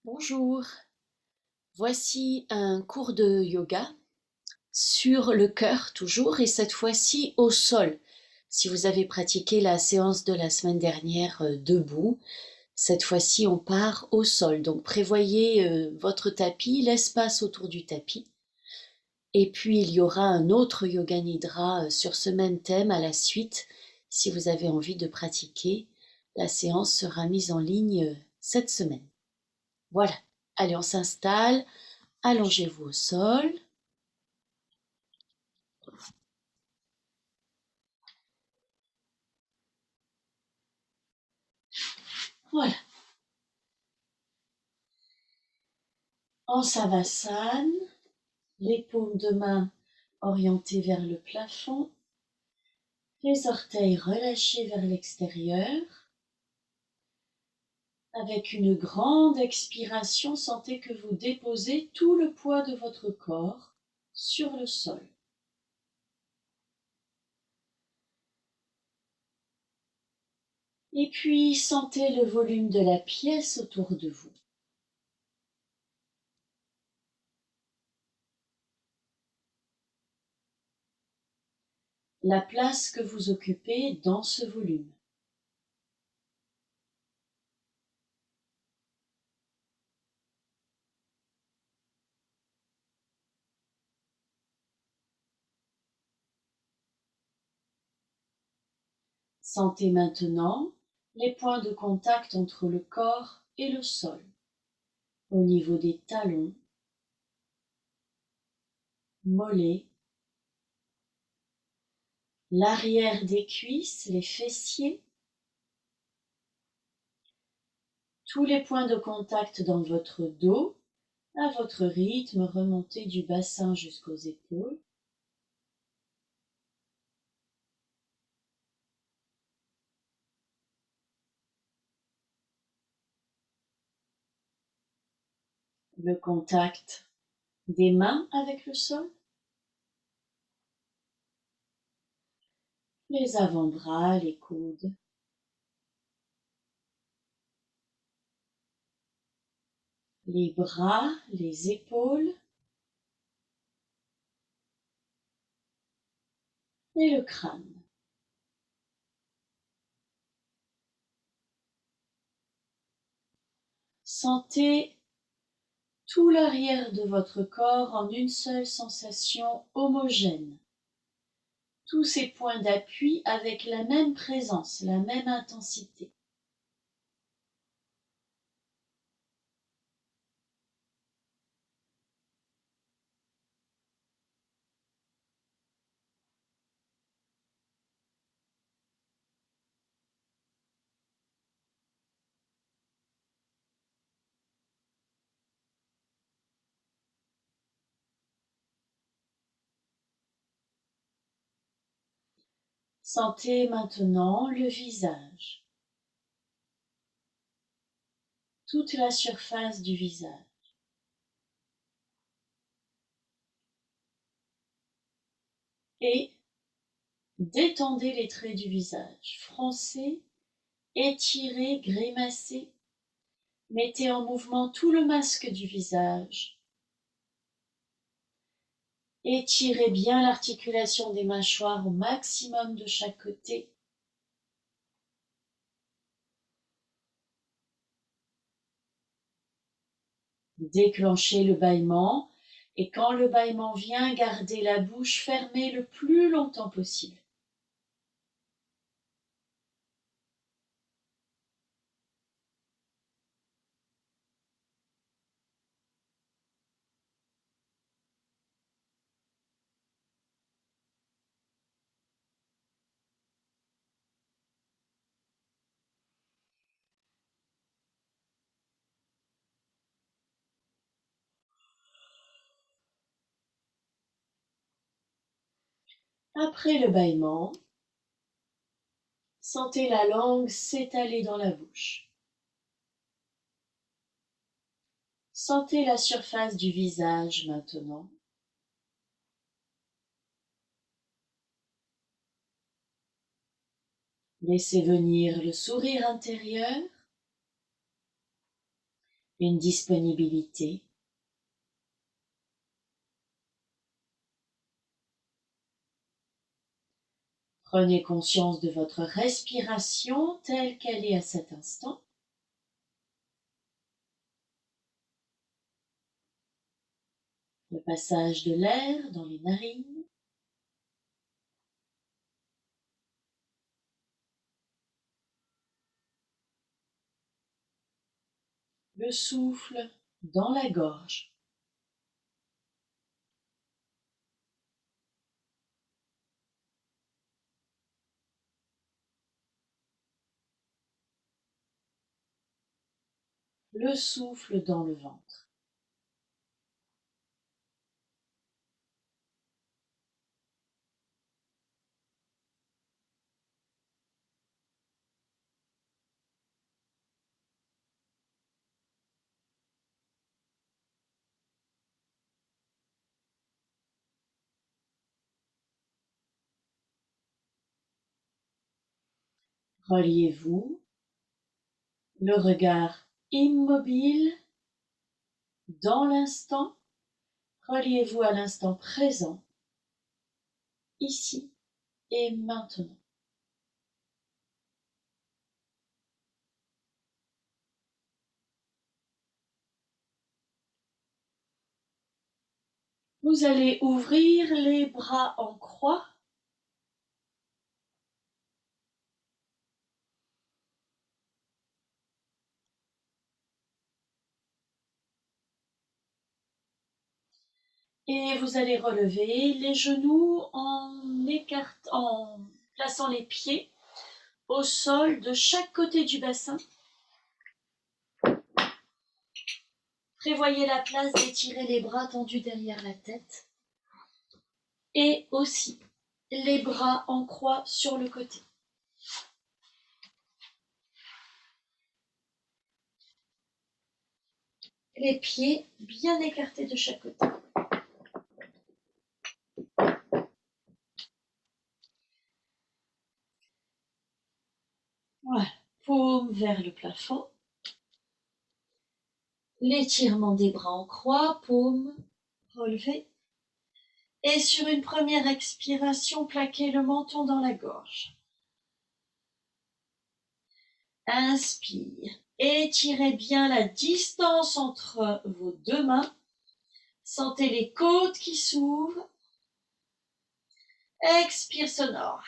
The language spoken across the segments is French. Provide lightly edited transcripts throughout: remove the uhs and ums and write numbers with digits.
Bonjour, voici un cours de yoga sur le cœur toujours et cette fois-ci au sol. Si vous avez pratiqué la séance de la semaine dernière debout, cette fois-ci on part au sol. Donc prévoyez votre tapis, l'espace autour du tapis. Et puis il y aura un autre yoga nidra sur ce même thème à la suite. Si vous avez envie de pratiquer, la séance sera mise en ligne cette semaine. Voilà, allez on s'installe. Allongez-vous au sol. Voilà. En savasana, les paumes de main orientées vers le plafond, les orteils relâchés vers l'extérieur. Avec une grande expiration, sentez que vous déposez tout le poids de votre corps sur le sol. Et puis sentez le volume de la pièce autour de vous. La place que vous occupez dans ce volume. Sentez maintenant les points de contact entre le corps et le sol, au niveau des talons, mollets, l'arrière des cuisses, les fessiers, tous les points de contact dans votre dos, à votre rythme, remontez du bassin jusqu'aux épaules. Le contact des mains avec le sol, les avant-bras, les coudes, les bras, les épaules et le crâne. Sentez tout l'arrière de votre corps en une seule sensation homogène. Tous ces points d'appui avec la même présence, la même intensité. Sentez maintenant le visage, toute la surface du visage. Et détendez les traits du visage, froncez, étirez, grimacez. Mettez en mouvement tout le masque du visage. Étirez bien l'articulation des mâchoires au maximum de chaque côté. Déclenchez le bâillement et quand le bâillement vient, gardez la bouche fermée le plus longtemps possible. Après le bâillement, sentez la langue s'étaler dans la bouche. Sentez la surface du visage maintenant. Laissez venir le sourire intérieur une disponibilité. Prenez conscience de votre respiration telle qu'elle est à cet instant. Le passage de l'air dans les narines. Le souffle dans la gorge. Le souffle dans le ventre. Reliez-vous, le regard immobile dans l'instant. Reliez-vous à l'instant présent, ici et maintenant. Vous allez ouvrir les bras en croix. Et vous allez relever les genoux en plaçant les pieds au sol de chaque côté du bassin. Prévoyez la place d'étirer les bras tendus derrière la tête. Et aussi les bras en croix sur le côté. Les pieds bien écartés de chaque côté. Voilà, paume vers le plafond. L'étirement des bras en croix, paume relevée. Et sur une première expiration, plaquez le menton dans la gorge. Inspire. Étirez bien la distance entre vos deux mains. Sentez les côtes qui s'ouvrent. Expire sonore.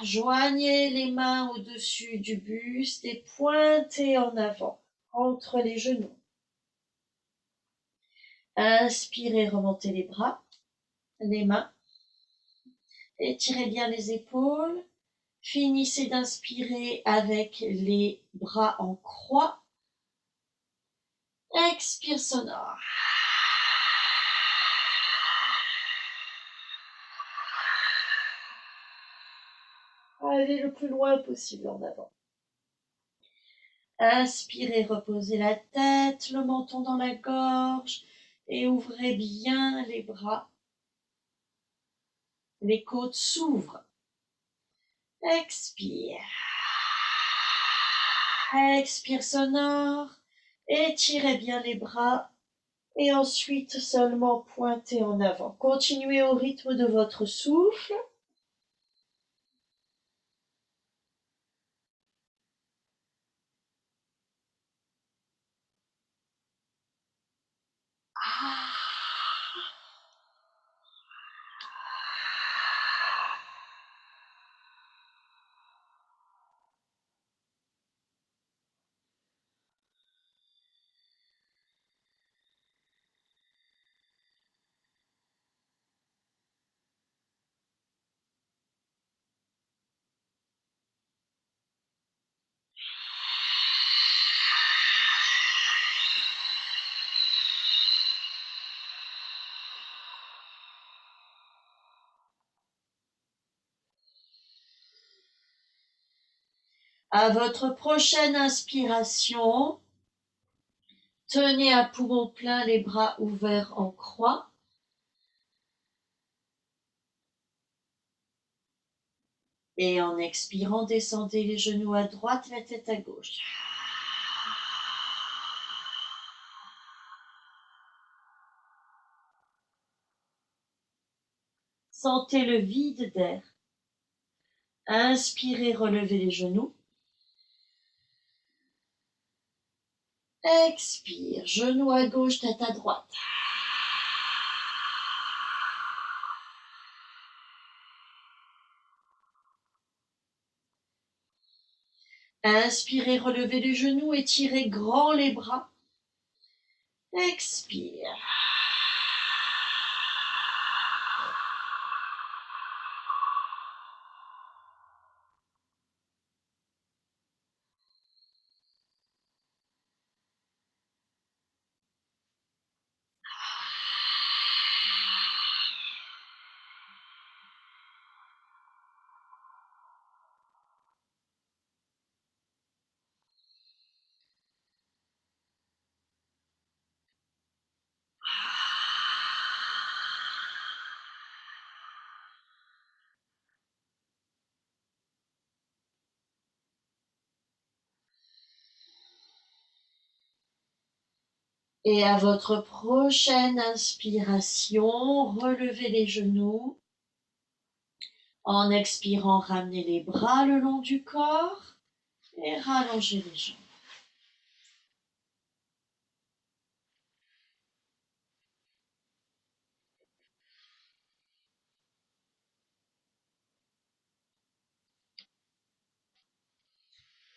Joignez les mains au-dessus du buste et pointez en avant, entre les genoux. Inspirez, remontez les bras, les mains. Étirez bien les épaules. Finissez d'inspirer avec les bras en croix. Expire sonore. Allez le plus loin possible en avant. Inspirez, reposez la tête, le menton dans la gorge et ouvrez bien les bras. Les côtes s'ouvrent. Expire. Expire sonore. Étirez bien les bras et ensuite seulement pointez en avant. Continuez au rythme de votre souffle. À votre prochaine inspiration, tenez à poumon plein les bras ouverts en croix. Et en expirant, descendez les genoux à droite, la tête à gauche. Sentez le vide d'air. Inspirez, relevez les genoux. Expire, genou à gauche, tête à droite. Inspirez, relevez les genoux, étirez grand les bras. Expire. Et à votre prochaine inspiration, relevez les genoux. En expirant, ramenez les bras le long du corps et rallongez les jambes.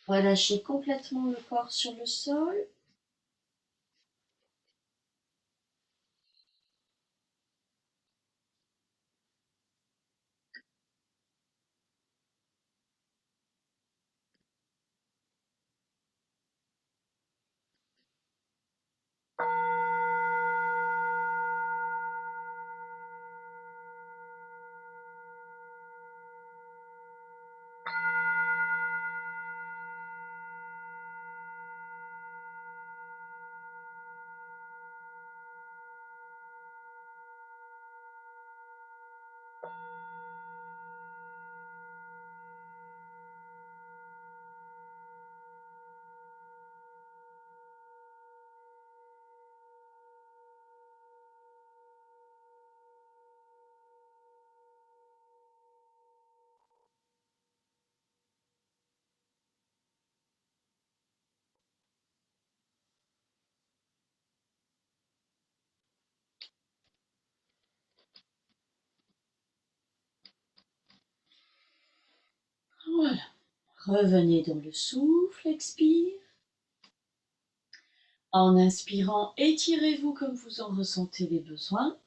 Relâchez complètement le corps sur le sol. Voilà. Revenez dans le souffle, expire. En inspirant, étirez-vous comme vous en ressentez les besoins.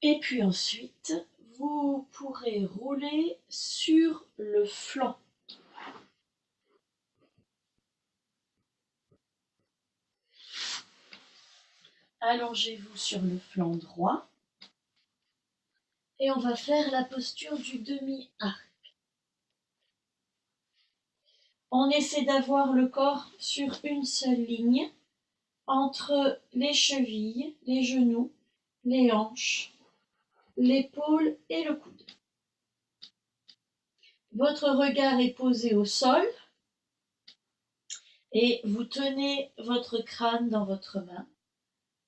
Et puis ensuite, vous pourrez rouler sur le flanc. Allongez-vous sur le flanc droit. Et on va faire la posture du demi-arc. On essaie d'avoir le corps sur une seule ligne entre les chevilles, les genoux, les hanches, l'épaule et le coude. Votre regard est posé au sol et vous tenez votre crâne dans votre main,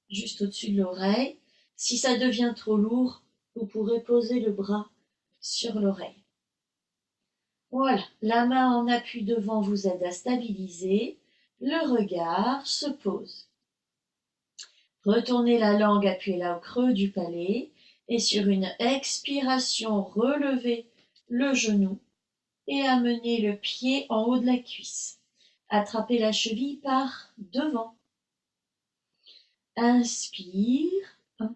juste au-dessus de l'oreille. Si ça devient trop lourd, vous pourrez poser le bras sur l'oreille. Voilà, la main en appui devant vous aide à stabiliser. Le regard se pose. Retournez la langue, appuyez-la au creux du palais et sur une expiration, relevez le genou et amenez le pied en haut de la cuisse. Attrapez la cheville par devant. Inspire. 1,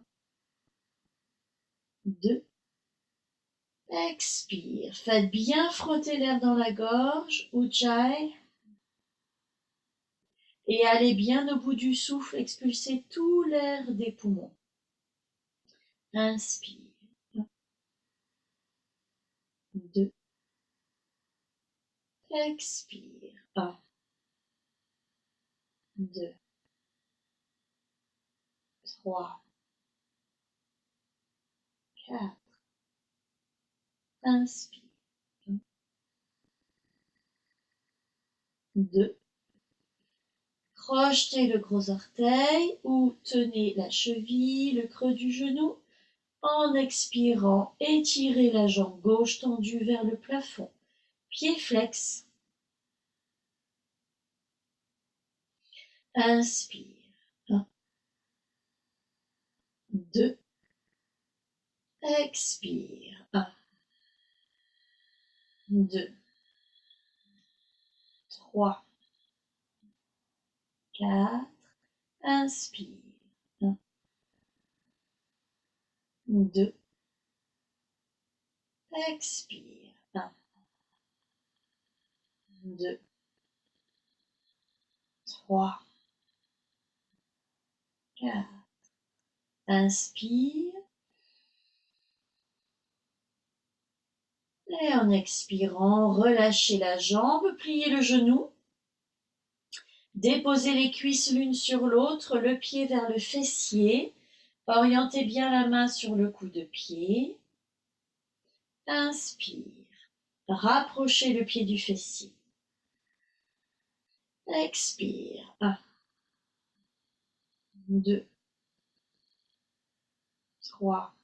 2. Expire. Faites bien frotter l'air dans la gorge. Ujjayi. Et allez bien au bout du souffle, expulsez tout l'air des poumons. Inspire. 1, 2. Expire. 1, 2, 3, 4. Inspire. 1, 2. Crochetez le gros orteil ou tenez la cheville, le creux du genou. En expirant, étirez la jambe gauche tendue vers le plafond. Pied flex. Inspire. 1, 2. Expire. 1, 2, 3, 4. Inspire. 1, 2. Expire. 1, 2, 3, 4. Inspire. Et en expirant, relâchez la jambe, pliez le genou. Déposez les cuisses l'une sur l'autre, le pied vers le fessier. Orientez bien la main sur le coup de pied. Inspire. Rapprochez le pied du fessier. Expire. 1, 2, 3,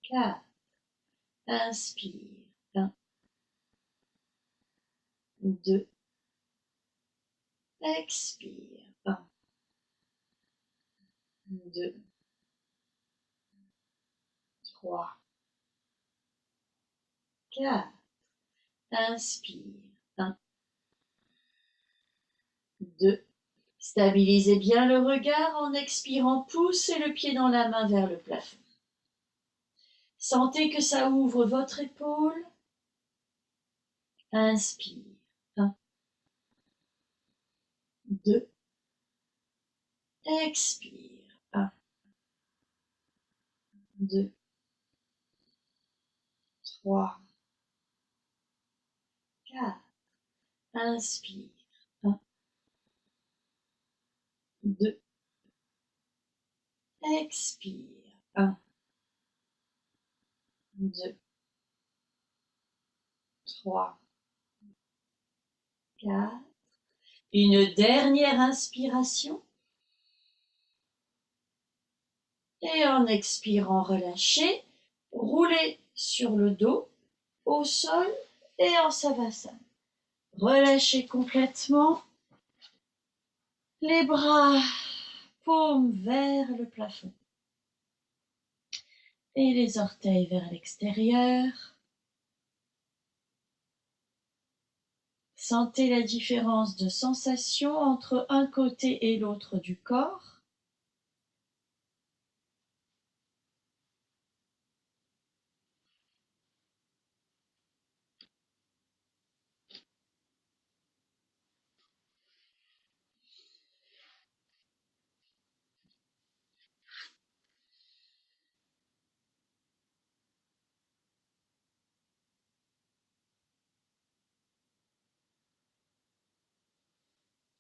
4. Inspire. 1, 2. Expire. 1, 2, 3, 4. Inspire. 1, 2. Stabilisez bien le regard en expirant, poussez le pied dans la main vers le plafond. Sentez que ça ouvre votre épaule. Inspire. 1, 2. Expire. 1, 2, 3, 4. Inspire. 1, 2. Expire. 1, 2, 3, 4. Une dernière inspiration. Et en expirant, relâchez. Roulez sur le dos, au sol et en savasana. Relâchez complètement. Les bras, paumes vers le plafond. Et les orteils vers l'extérieur. Sentez la différence de sensation entre un côté et l'autre du corps.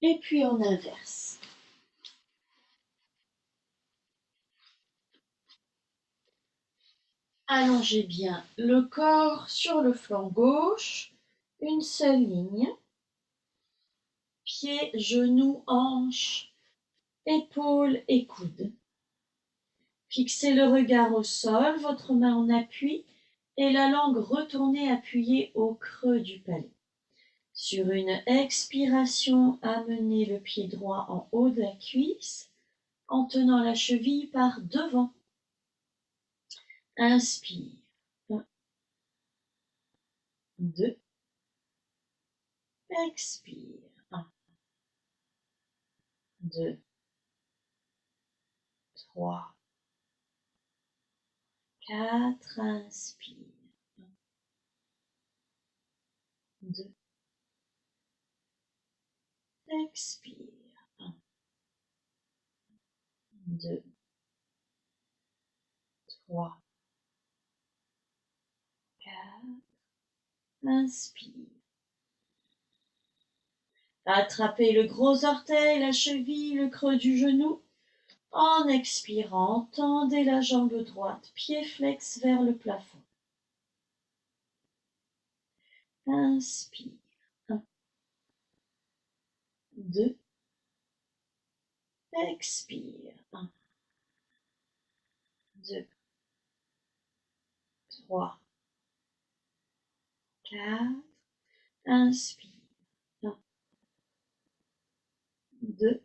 Et puis on inverse. Allongez bien le corps sur le flanc gauche, une seule ligne. Pieds, genoux, hanches, épaules et coudes. Fixez le regard au sol, votre main en appui et la langue retournée appuyée au creux du palais. Sur une expiration, amenez le pied droit en haut de la cuisse en tenant la cheville par devant. Inspire. 1, 2. Expire. 1, 2, 3, 4. Inspire. 1, 2. Expire. 1, 2, 3, 4. Inspire. Attrapez le gros orteil, la cheville, le creux du genou. En expirant, tendez la jambe droite, pied flex vers le plafond. Inspire. 1, 2, expire, 1, 2, 3, 4, inspire, 1, 2,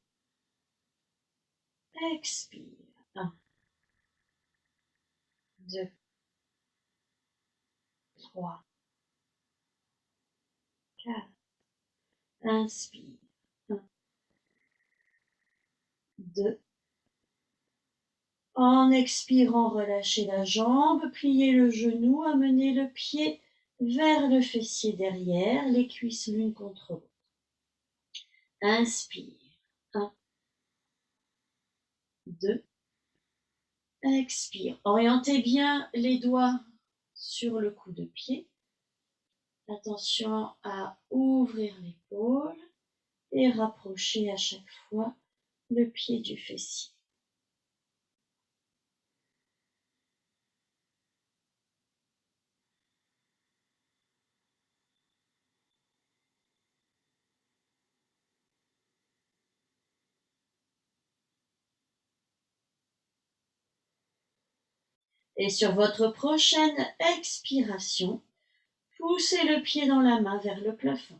expire, 1, 2, 3, 4, inspire, 1, 2, en expirant, relâchez la jambe, pliez le genou, amenez le pied vers le fessier derrière, les cuisses l'une contre l'autre. Inspire, 1, 2, expire. Orientez bien les doigts sur le coup de pied. Attention à ouvrir l'épaule et rapprocher à chaque fois le pied du fessier. Et sur votre prochaine expiration, poussez le pied dans la main vers le plafond.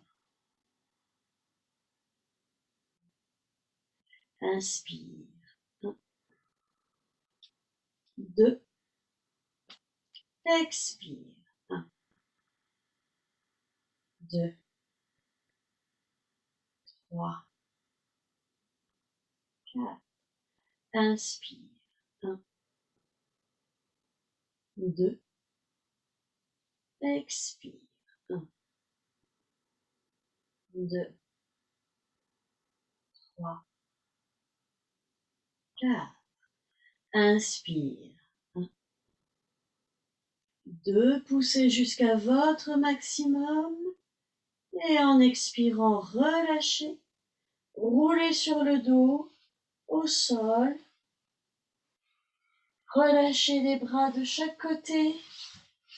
Inspire. 1, 2, expire. 1, 2, 3, 4. Inspire. 1, 2, expire. 1, 2, 3, 4. Inspire. 1, 2, poussez jusqu'à votre maximum. Et en expirant, relâchez. Roulez sur le dos, au sol. Relâchez les bras de chaque côté.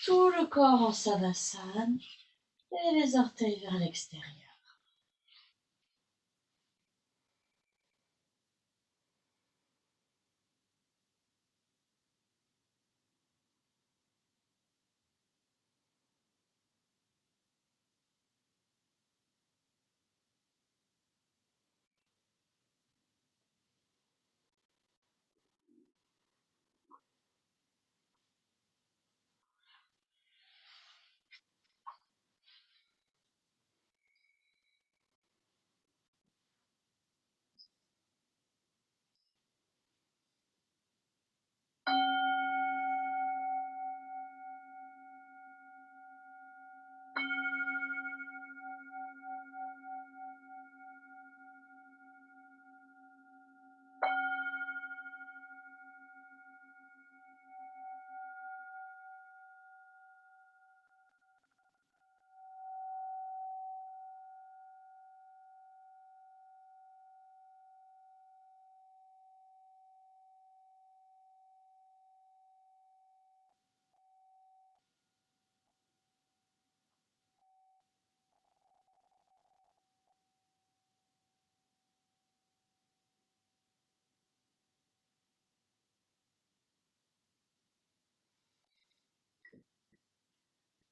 Tout le corps en savasana. Et les orteils vers l'extérieur.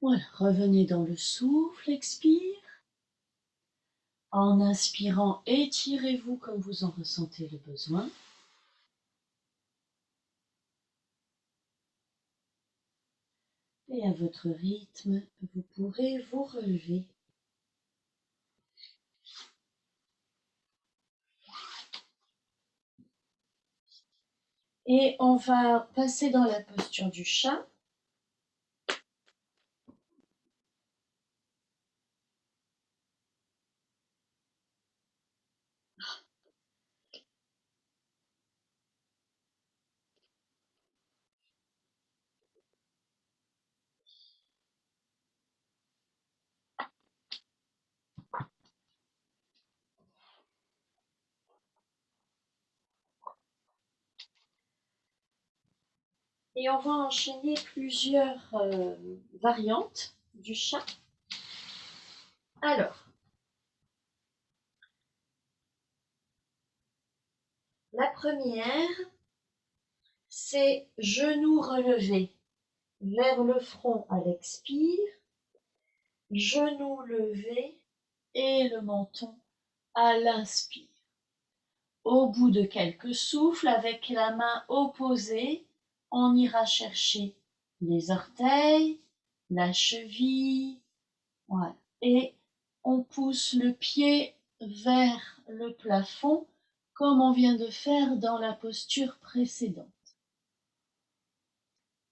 Voilà, revenez dans le souffle, expire. En inspirant, étirez-vous comme vous en ressentez le besoin. Et à votre rythme, vous pourrez vous relever. Et on va passer dans la posture du chat. Et on va enchaîner plusieurs variantes du chat. Alors, La première, c'est genoux relevés vers le front à l'expire, genoux levés et le menton à l'inspire. Au bout de quelques souffles, avec la main opposée, on ira chercher les orteils, la cheville, voilà. Et on pousse le pied vers le plafond, comme on vient de faire dans la posture précédente.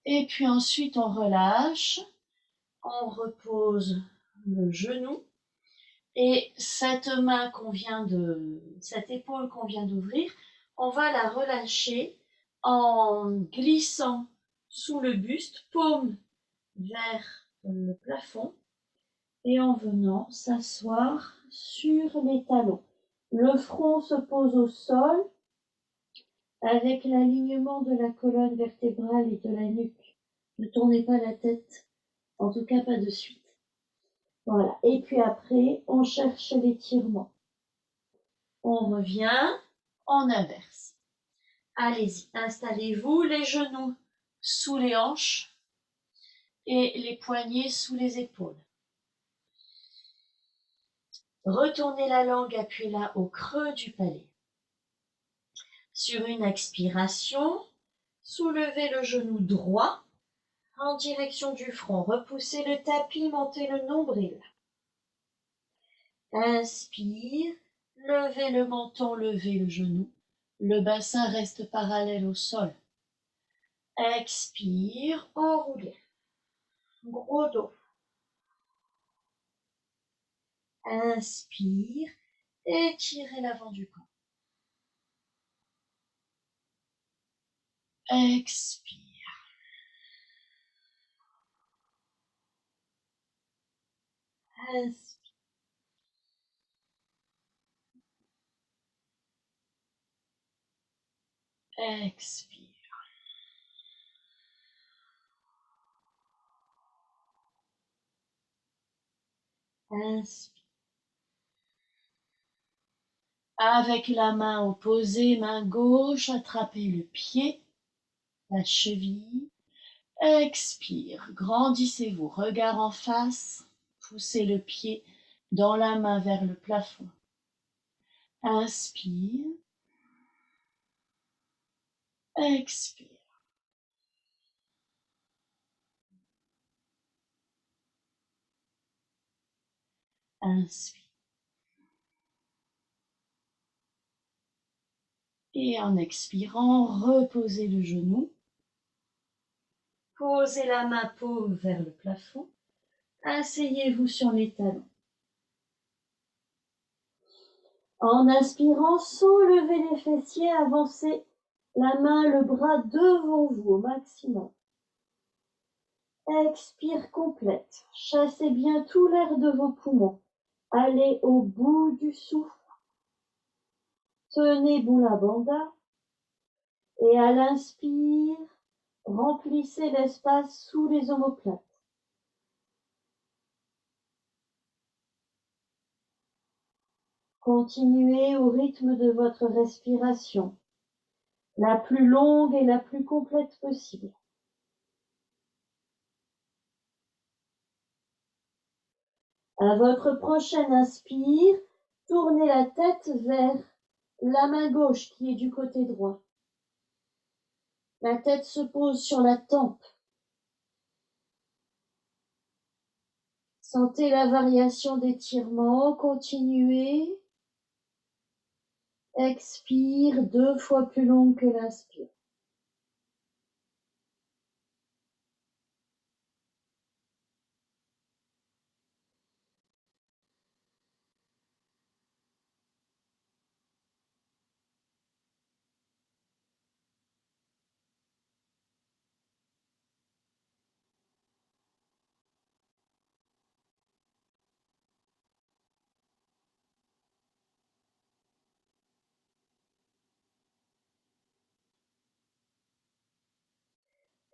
Et puis ensuite, on relâche, on repose le genou. Et cette épaule qu'on vient d'ouvrir, on va la relâcher en glissant sous le buste, paume vers le plafond et en venant s'asseoir sur les talons. Le front se pose au sol avec l'alignement de la colonne vertébrale et de la nuque. Ne tournez pas la tête, en tout cas pas de suite. Voilà. Et puis après, on cherche l'étirement. On revient, on inverse. Allez-y, installez-vous, les genoux sous les hanches et les poignets sous les épaules. Retournez la langue, appuyez-la au creux du palais. Sur une expiration, soulevez le genou droit en direction du front. Repoussez le tapis, montez le nombril. Inspire, levez le menton, levez le genou. Le bassin reste parallèle au sol. Expire, enroulez. Gros dos. Inspire, étirez l'avant du corps. Expire. Inspire. Expire. Inspire. Avec la main opposée, main gauche, attrapez le pied, la cheville. Expire, grandissez-vous, regard en face, poussez le pied dans la main vers le plafond. Inspire. Expire. Inspire. Et en expirant, reposez le genou. Posez la main paume vers le plafond. Asseyez-vous sur les talons. En inspirant, soulevez les fessiers, avancez la main, le bras devant vous au maximum. Expire complète. Chassez bien tout l'air de vos poumons. Allez au bout du souffle. Tenez Mula Bandha. Et à l'inspire, remplissez l'espace sous les omoplates. Continuez au rythme de votre respiration, la plus longue et la plus complète possible. À votre prochaine inspire, tournez la tête vers la main gauche qui est du côté droit. La tête se pose sur la tempe. Sentez la variation d'étirement. Continuez. Expire 2 fois plus long que l'inspire.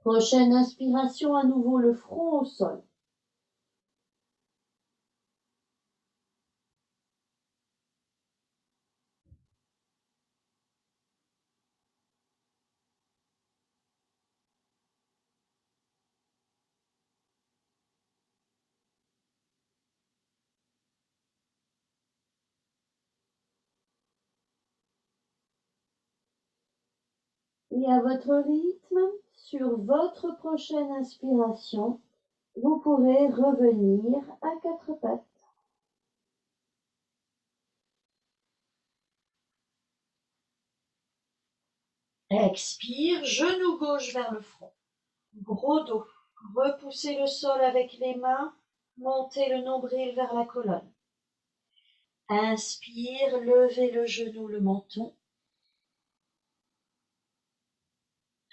Prochaine inspiration, à nouveau le front au sol. Et à votre rythme, sur votre prochaine inspiration, vous pourrez revenir à quatre pattes. Expire, genou gauche vers le front. Gros dos. Repoussez le sol avec les mains. Montez le nombril vers la colonne. Inspire, levez le genou, le menton.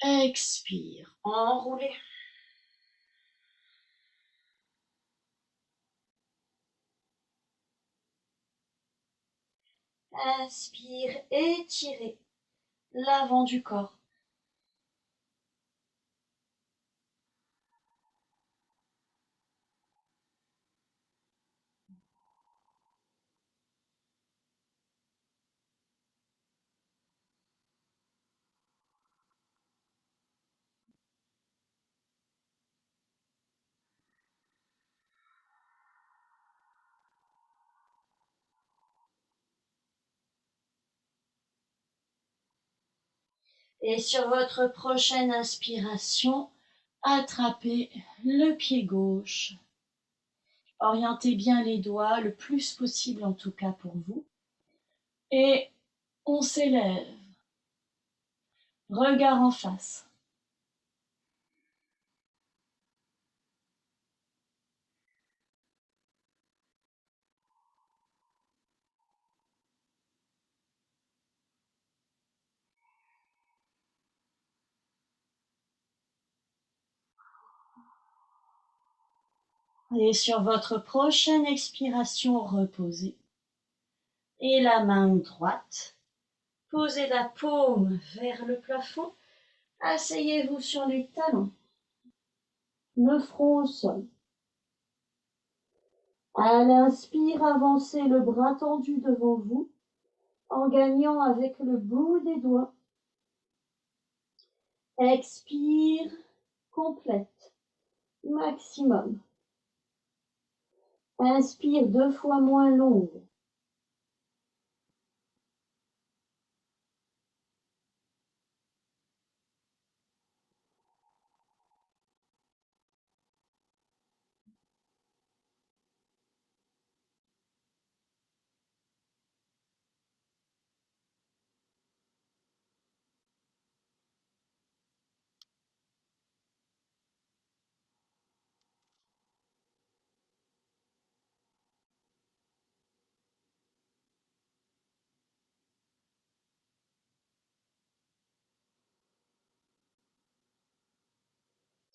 Expire, enroulez. Inspire, étirez l'avant du corps. Et sur votre prochaine inspiration, attrapez le pied gauche. Orientez bien les doigts, le plus possible en tout cas pour vous. Et on s'élève. Regard en face. Et sur votre prochaine expiration, reposez. Et la main droite, posez la paume vers le plafond. Asseyez-vous sur les talons, le front au sol. À l'inspire, avancez le bras tendu devant vous en gagnant avec le bout des doigts. Expire, complète, maximum. Inspire 2 fois moins longue.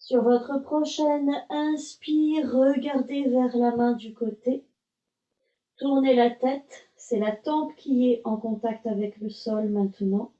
Sur votre prochaine inspire, regardez vers la main du côté. Tournez la tête, c'est la tempe qui est en contact avec le sol maintenant.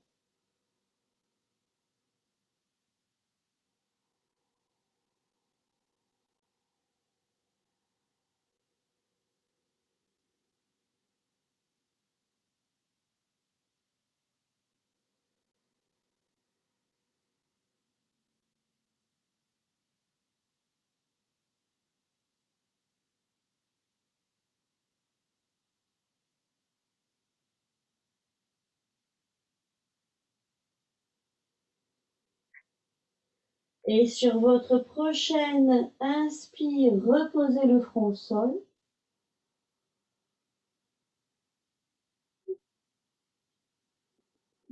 Et sur votre prochaine inspire, reposez le front au sol.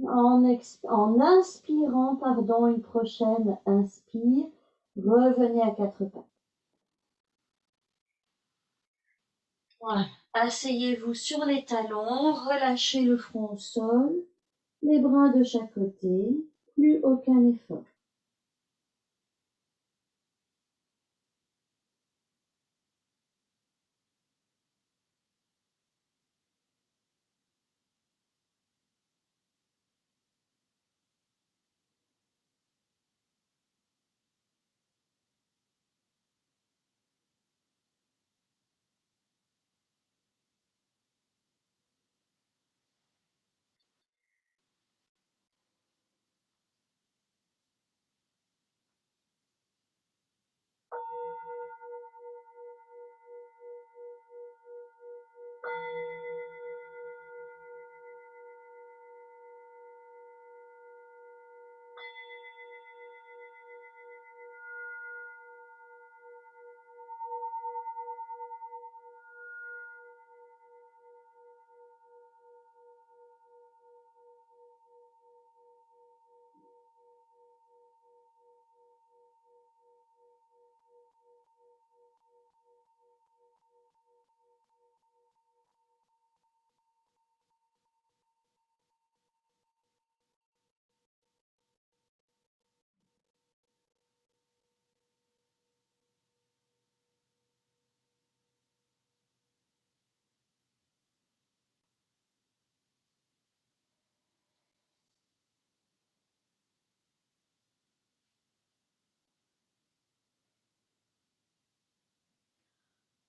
En inspirant, une prochaine inspire, revenez à quatre pattes. Voilà. Asseyez-vous sur les talons, relâchez le front au sol, les bras de chaque côté, plus aucun effort.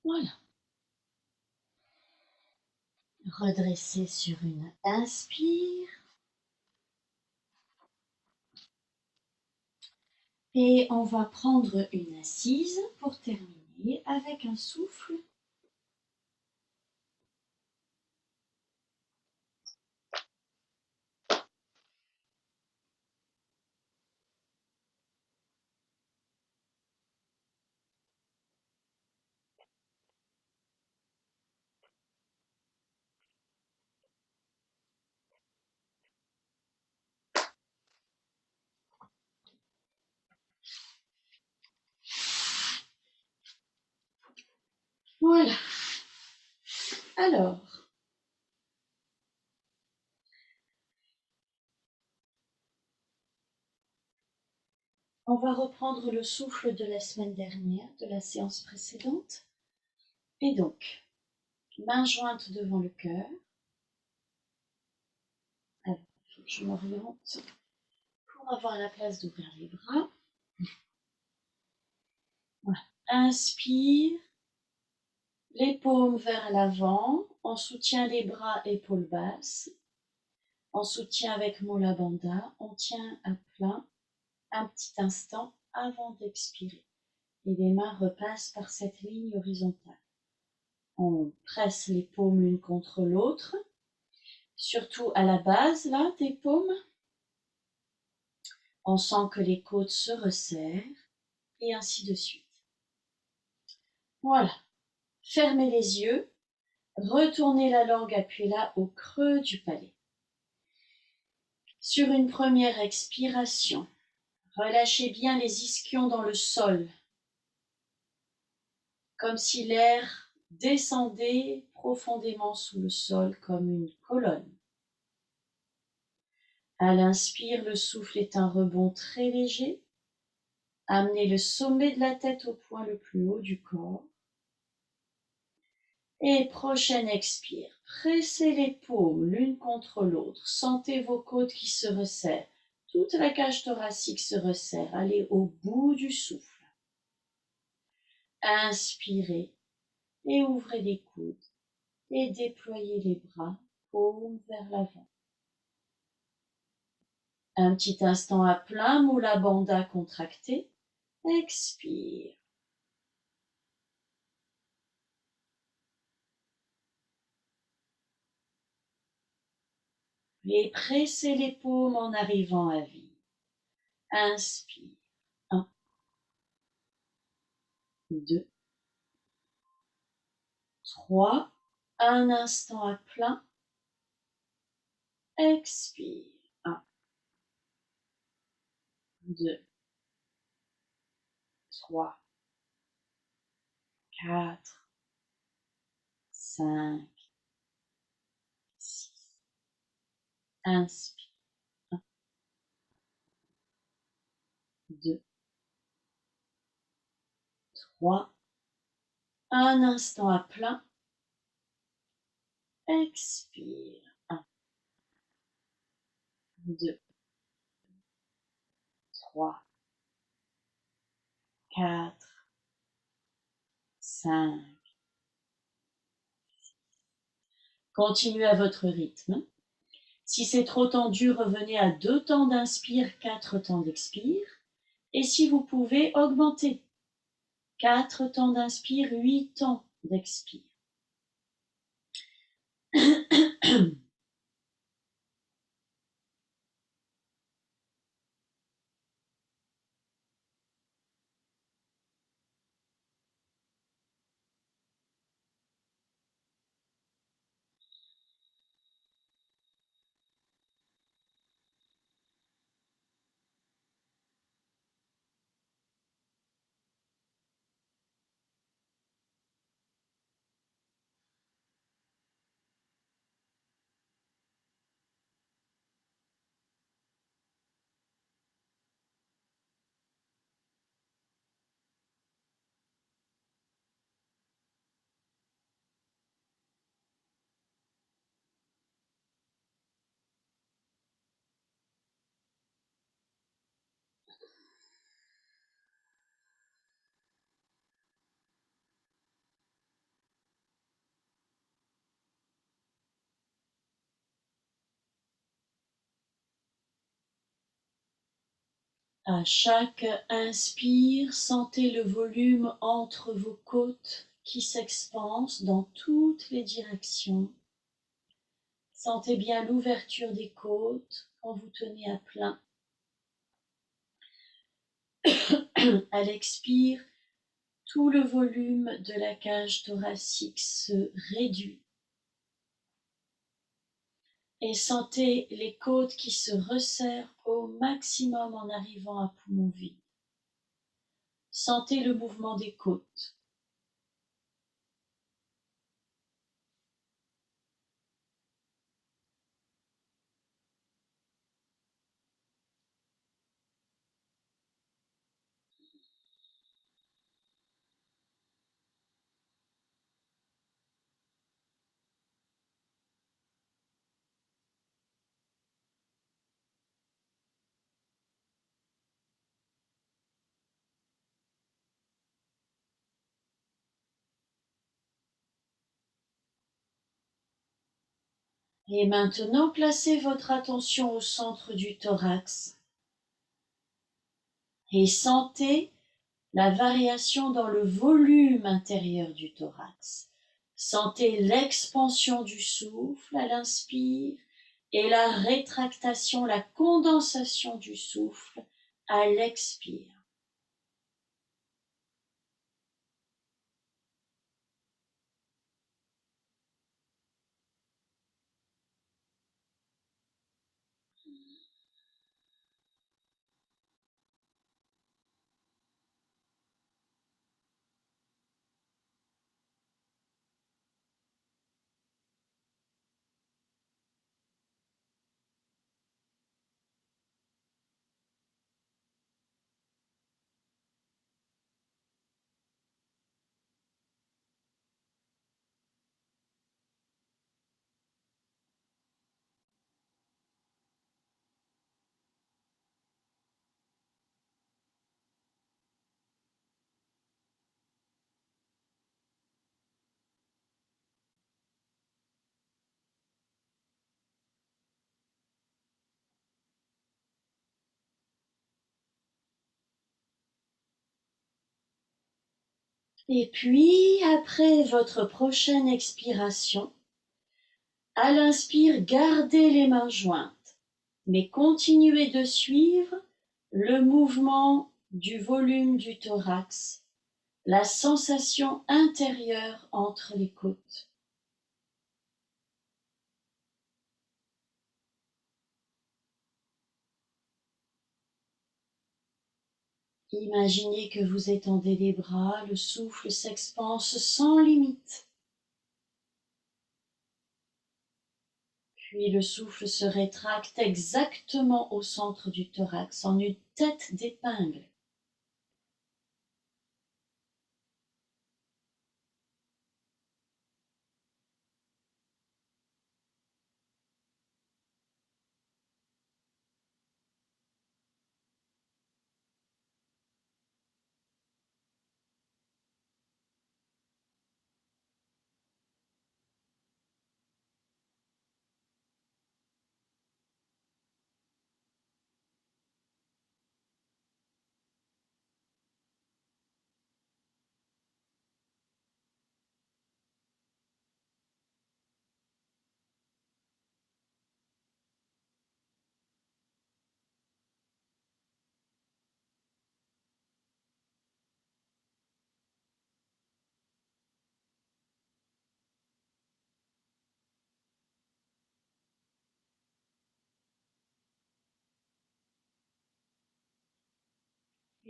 Voilà. Redressez sur une inspire. Et on va prendre une assise pour terminer avec un souffle. Voilà. Alors, on va reprendre le souffle de la semaine dernière, de la séance précédente. Et donc, main jointe devant le cœur. Alors, il faut que je m'oriente pour avoir la place d'ouvrir les bras. Voilà. Inspire, les paumes vers l'avant. On soutient les bras, épaules basses. On soutient avec Mula Bandha. On tient à plein un petit instant avant d'expirer. Et les mains repassent par cette ligne horizontale. On presse les paumes l'une contre l'autre, surtout à la base là, des paumes. On sent que les côtes se resserrent et ainsi de suite. Voilà. Fermez les yeux. Retournez la langue appuyée là au creux du palais. Sur une première expiration, relâchez bien les ischions dans le sol, comme si l'air descendait profondément sous le sol comme une colonne. À l'inspire, le souffle est un rebond très léger. Amenez le sommet de la tête au point le plus haut du corps. Et prochaine expire, pressez les paumes l'une contre l'autre. Sentez vos côtes qui se resserrent. Toute la cage thoracique se resserre. Allez au bout du souffle. Inspirez et ouvrez les coudes et déployez les bras, paumes vers l'avant. Un petit instant à plein, Mula Bandha contracté. Expire. Et pressez les paumes en arrivant à vide. Inspire. 1, 2, 3. Un instant à plein. Expire. 1, 2, 3, 4, 5, 6. Inspire. 1, 2, 3. Un instant à plein. Expire. 1, 2, 3, 4, 5. Continuez à votre rythme. Si c'est trop tendu, revenez à 2 temps d'inspire, 4 temps d'expire. Et si vous pouvez, augmentez. 4 temps d'inspire, 8 temps d'expire. À chaque inspire, sentez le volume entre vos côtes qui s'expanse dans toutes les directions. Sentez bien l'ouverture des côtes quand vous tenez à plein. À l'expire, tout le volume de la cage thoracique se réduit. Et sentez les côtes qui se resserrent au maximum en arrivant à poumon vide. Sentez le mouvement des côtes. Et maintenant, placez votre attention au centre du thorax et sentez la variation dans le volume intérieur du thorax. Sentez l'expansion du souffle à l'inspire et la rétractation, la condensation du souffle à l'expire. Et puis, après votre prochaine expiration, à l'inspire, gardez les mains jointes, mais continuez de suivre le mouvement du volume du thorax, la sensation intérieure entre les côtes. Imaginez que vous étendez les bras, le souffle s'expanse sans limite. Puis le souffle se rétracte exactement au centre du thorax en une tête d'épingle.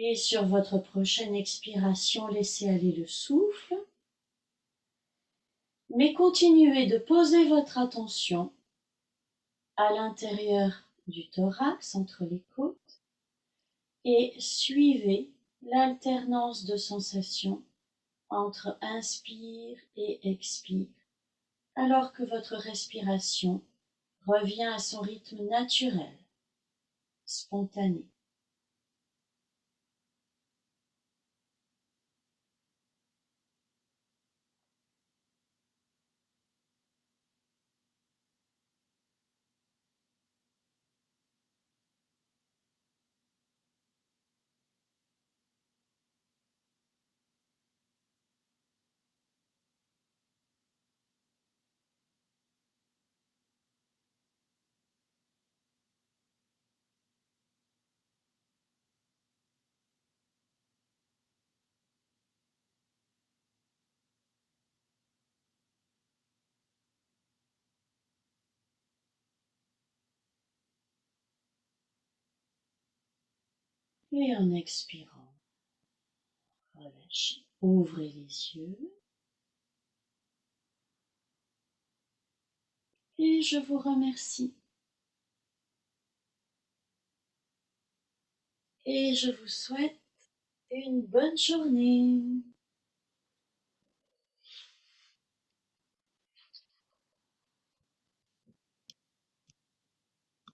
Et sur votre prochaine expiration, laissez aller le souffle, mais continuez de poser votre attention à l'intérieur du thorax, entre les côtes, et suivez l'alternance de sensations entre inspire et expire, alors que votre respiration revient à son rythme naturel, spontané. Et en expirant, relâchez. Ouvrez les yeux. Et je vous remercie. Et je vous souhaite une bonne journée.